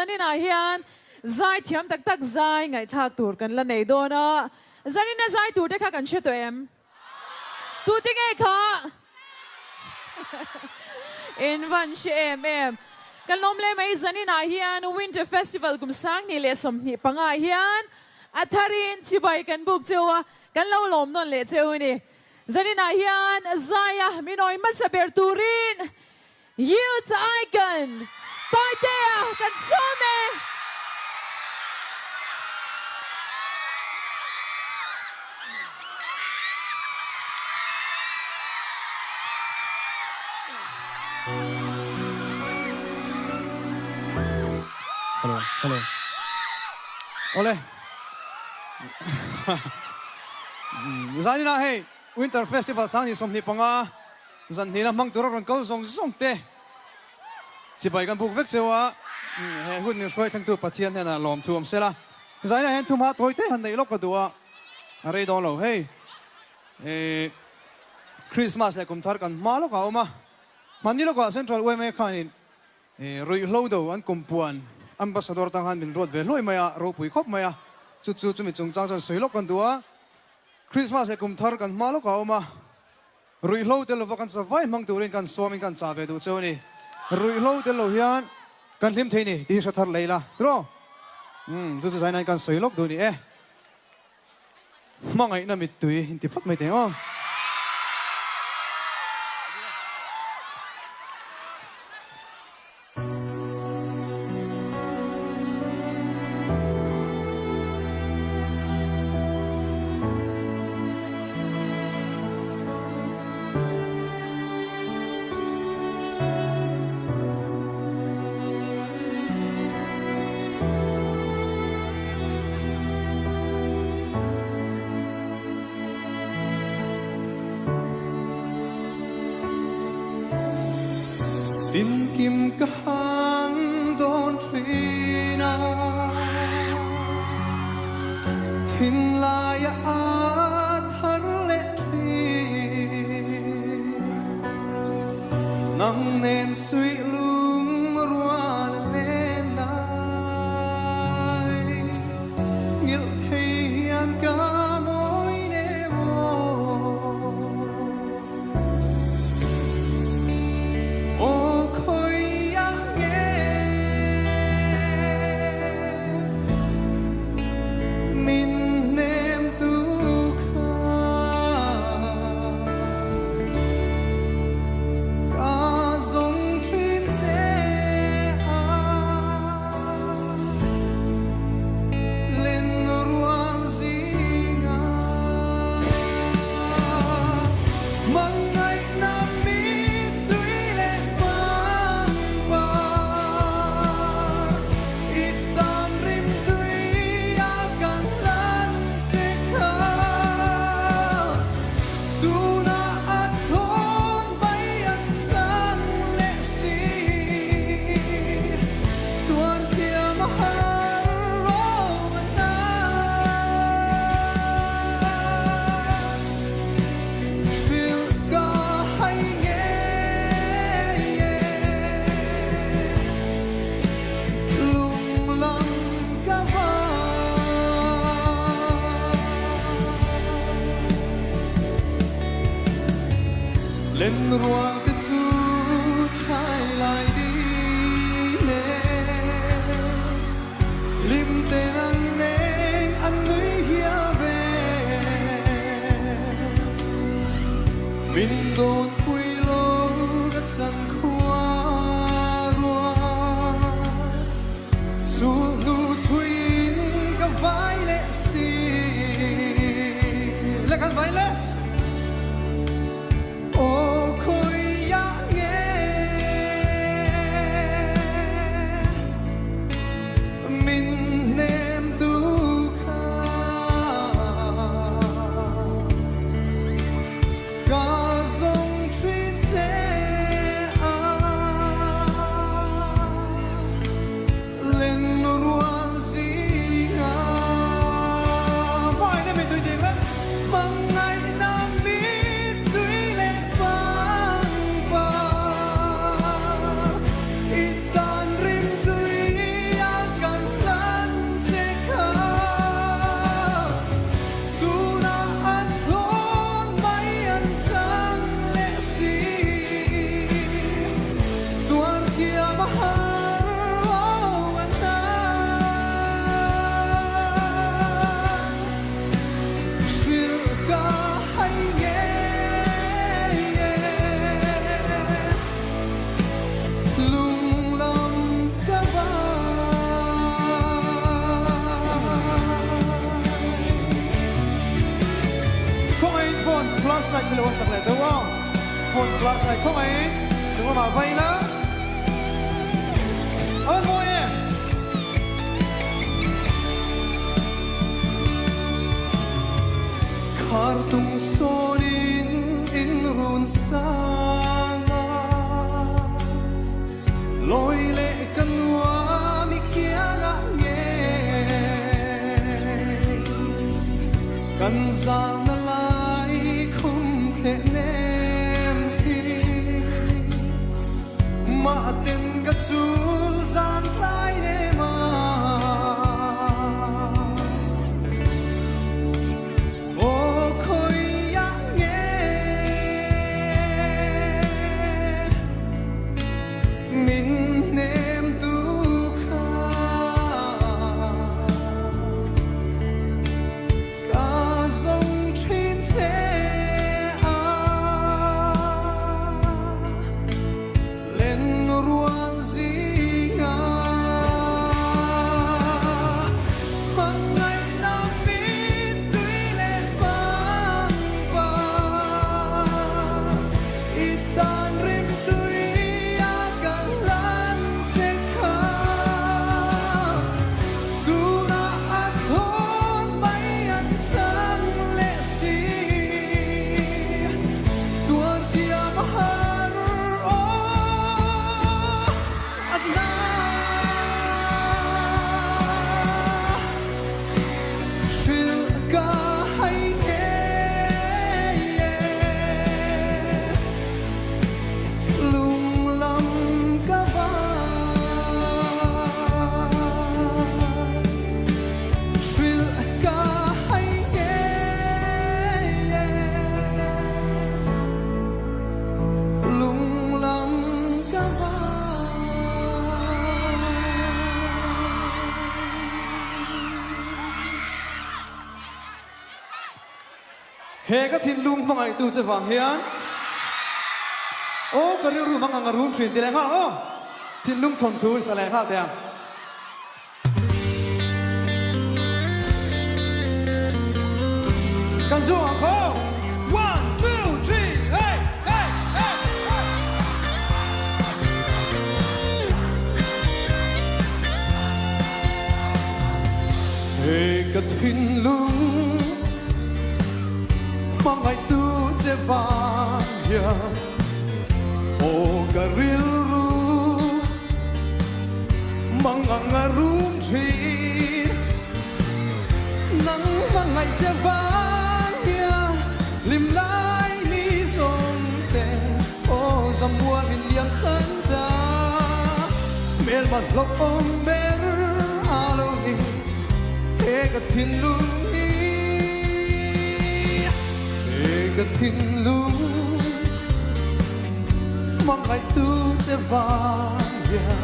zanin a hian zai thiam tak tak zai ngai thak tur kan la nei do na zanin na zai tur te kha kan che to em tu ti ngai kha in van she em kan lom le mai zanin a hian winter festival kum sang ni le som ni panga hian atharin chibai kan buk chewa kan lo lom non le cheu ni zanin a hian zaya minoi masaber turin youth icon toitea kan some Hello. Ole. Zani na hey Winter Festival sang ni som ni panga zan ni na mang tur ron kal song song te. Chibai kan buk vek chewa he hun ni soi thang tu pathian he na lom thuam sela. Zani na hen thuma toi te han nei lok ka duwa. Are don lo hey. Christmas le kum thar kan ma lo ka oma. Mani lo ka Central Way me khanin roi hlo do an kumpuan ambassador tang han min road ve loi maya ro pui khop maya chu chumi chung chang chan soilok kan duwa Christmas e kum thar kan malo ka oma rui hlo te lo kan sa vai mang turin kan swamin kan cha ve du choni rui hlo te lo hian kan hlim theini ti sa thar leila ro chu zainai kan soilok du ni e mangai na mit tui inti fat mai te o in kim kahan don trina thin la ya thar le tri nang nen sui lung ruan len lai ngil theian ka moi ne mo lên ruộng cái chú trai lại đi nè lim tên anh lên anh núi hia về mình đồn quy lô các chân khoa rùa su nu chuyên các vai lệ xì lệ các vai lệ Hãy subscribe cho kênh Ghiền Mì Gõ để không bỏ lỡ ไปเลยว่าสักเลยแต่ว่าฝนฟลาชายเข้ามาจังหวะไฟละเอาโง่เองKartung sonin in run sanga loi le kanwa mi kianga nge kan zal na lai khum the nem hi ma ten ga chul zan lai ne ma Hei ka thin lung mangai tu che wang hian o ka ril ru mang ang run thin ti leng ha o thin lung thon thu sa le ha te kan zu ang ko 1 2 3 hey hey hey Hei ka thin lung Mangai tu che vaya o garil ru mangang arum thi nang mangai che vaya lim lai ni song te o zamua min liam san da mel ban lok om ber alo ni he ka thin lu cái thiên lung mong ngày tu sẽ vaya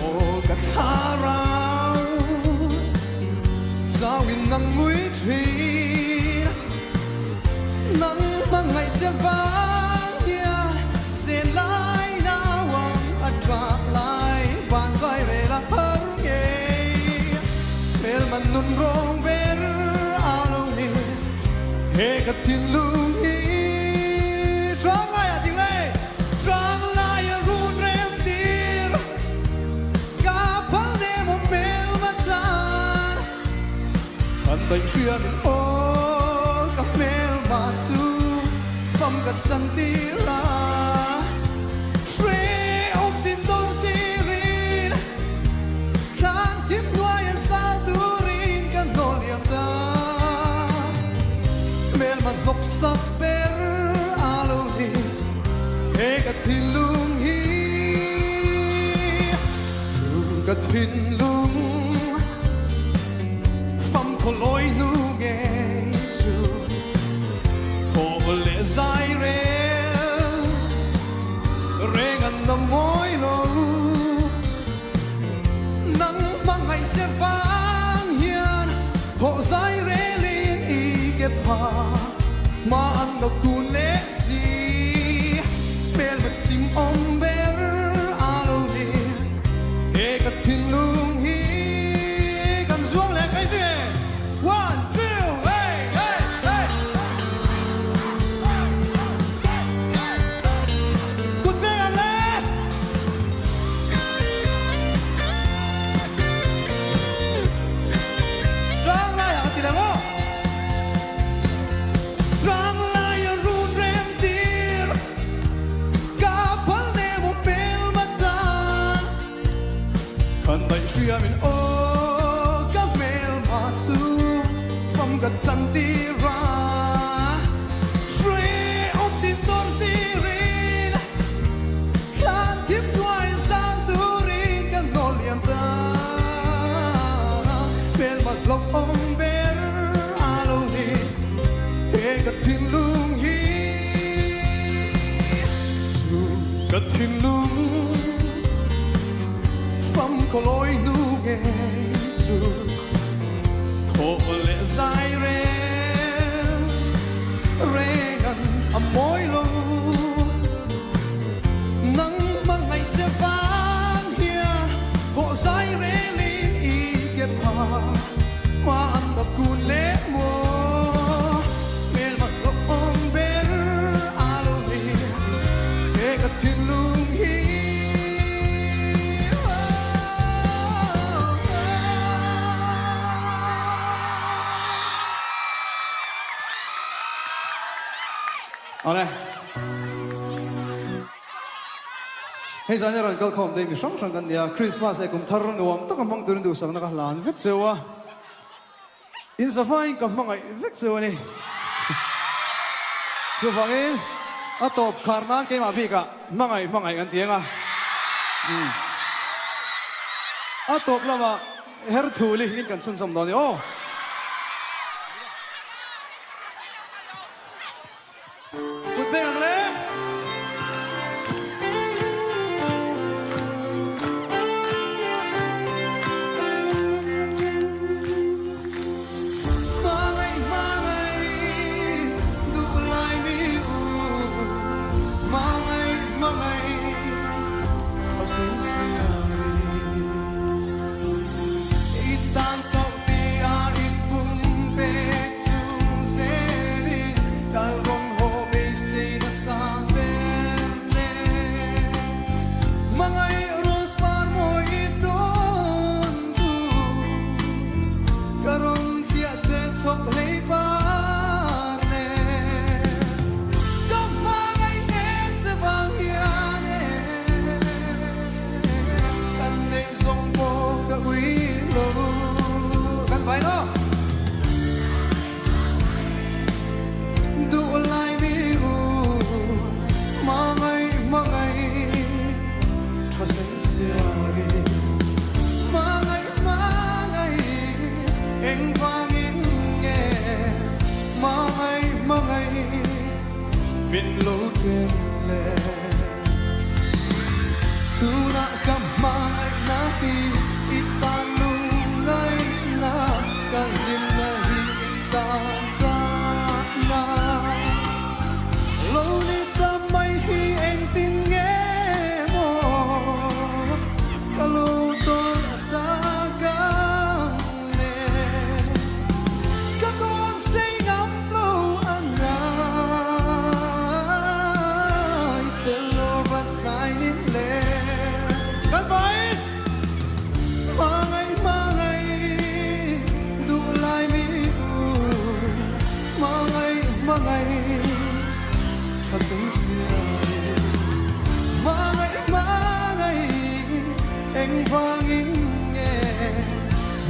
ô cả tha rau giao in nắng núi trì nắng mong ngày sẽ vaya xin lại na wang atra lại ban zai re la par ge mel man nun rong ber Hei ka tin lung hi Trang lai a ting lei Trang lai a run rem tir Ka pal ne mo mel matan Kan tay chia min o Ka mel ma tu Fam ka chan tira Shre om tin dor tirin Kan tim nuai a sal durin Kan no liam ta Mel man nok sak ber alo ni he ka thin lung hi chu ka thin lung fam ko loi nu ge chu ko le zai re gan na moi lo nang mangai se vang hian ko zai re pa ma an no kun le si mel mat sim om ber alo ni e ka thin lung hi kan zuang le kai te 1 2 hey hey hey chia min o ka mel ma chu from ka chan ti ra shre on ti tor ti rin kan tim duai san tu rin kan no liam ta mel ma lok om ber alo ni he ka tin lung hi chu ka tin lung from koloi nu ge chu tho le zai re regan a moi lo nang mangai che vang hia ko zai re lin i ge pha ma an da kun le mo mel ma lo on ber alo ni he ka tin lung hi Alright. Hey, giờ này câu khom đây mình sống sang gần nhà Christmas này cũng thar nuông, tất cả mong tưởng được sang nó cả lan vết sẹo à. In sa phai cầm mong ai vết sẹo này. Sẹo phai ấy, à top karnan cái mà bị cả mong ai ăn tiếng à. À top là mà her thu li in cần xuân sầm đó nhỉ. Good day, Angle. Mangai mangai du lai mi u mangai mangai thasin siari itan chau ti a in pum pe chung se ri kal ron ho be se na sa verne mangai ros par mo i don du karon thia che chok lei pa ne kam mangai em se vang ya ne kan nei zong po ka ui lo kan vai no du lai mi u mangai mangai thasin siari mangai mangai eng vang in nghe mangai mangai min lo thuyền le tu na kam mangai na hi itan lung nai na kan lim na hi itan tra na lo ni ta mai hi eng tin nghe mo kalu ton ta gang le ka ton say ngam lo anai te lo van khai ni le kan vai mangai mangai du lai mi u mangai mangai thasin siari mangai mangai eng vang in nghe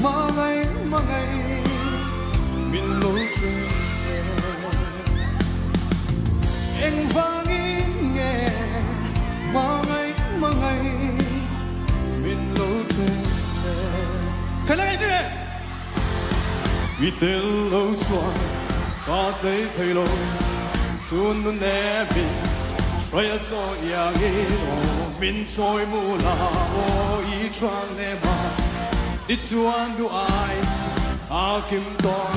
mangai mangai min lo thuyền eng vang in nghe mangai mangai min lo thuyền Khai lại đi. vì tên lâu choàng ta thấy thấy lâu chuồn nun nè mình xoay cho nhà nghe mình trôi mù la ô ý choàng nè mà đi chuan du ai à kim toàn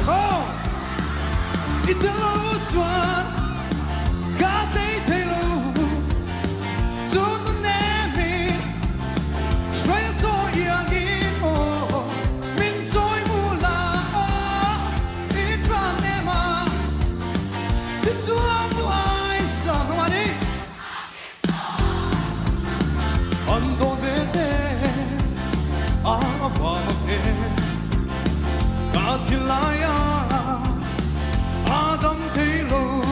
vì tên lâu choàng ta thấy thấy lâu chuồn nun nè mình xoay cho nhà nghe mình trôi mù la ý choàng nè mà đi chuan du ai sao mà đi anh tôi về đây à và mặc thế cả thiên lai Adam thấy lâu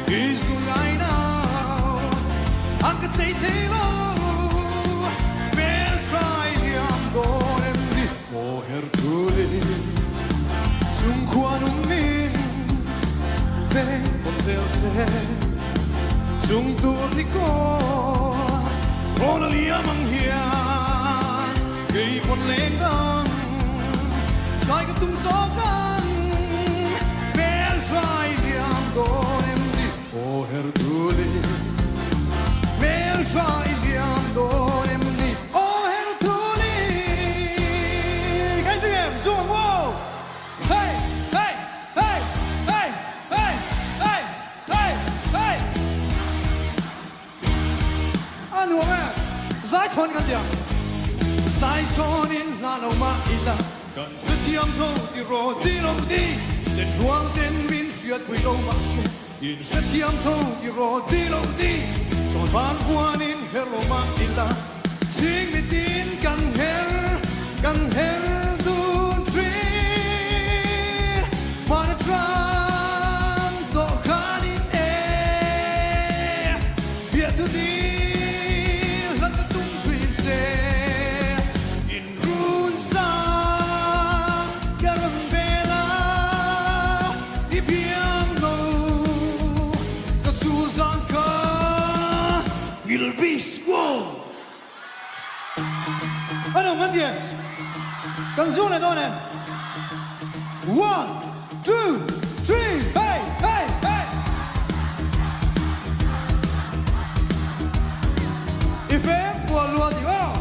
ý dù ngày nào anh cứ thấy lâu bên trái hiểm Hertuli Mel try liam don emni oh Hertuli Can you hear me? Zoom whoa Hey hey hey hey hey hey hey hey Anu ma Zai chon kan dia Zai chon in na lo ma ila Kan se tiam thâu ti ro ti lo ti Den huang den min siat quy lo ma se In se tiam thâu ti ro ti lo ti Son van huan in hello ma ila Ting mi din kan her dun trin Man trang do kan in Bia tu di lan tu tung trin se In run sa karon bela I biang no Ka chu zang ka Ngil bis wo Ano mandia Canzone donne 1 2 3 hey hey hey Ifem fu lua di oh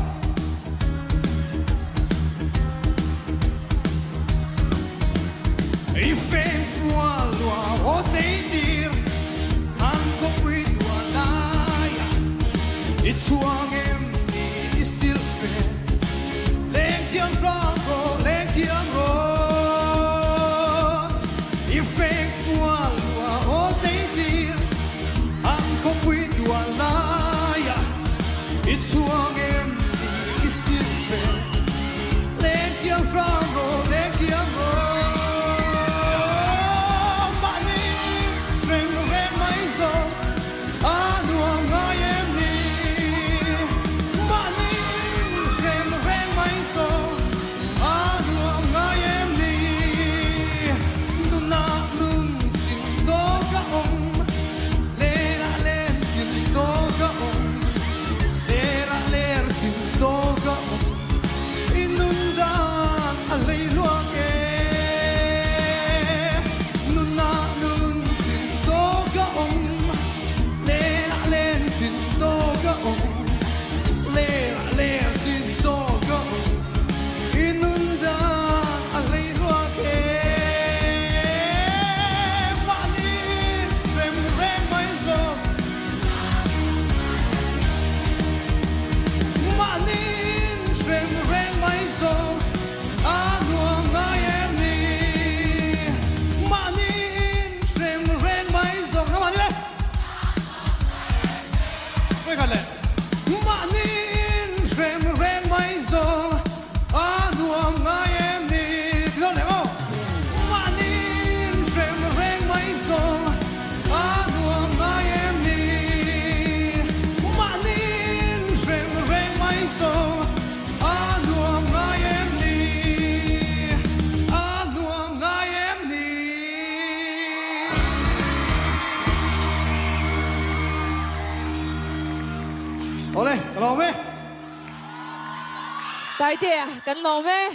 Ifem fu lua o te dir Anko pui tua laia It's wang em ni isil fe Leng tiang franco leng tiang ro Ifem fu lua o te dir Anko pui tua laia It's wang em ni isil fe Leng tiang franco leng tiang ro Ole, lò mê. Tại tìa, cần lò mê.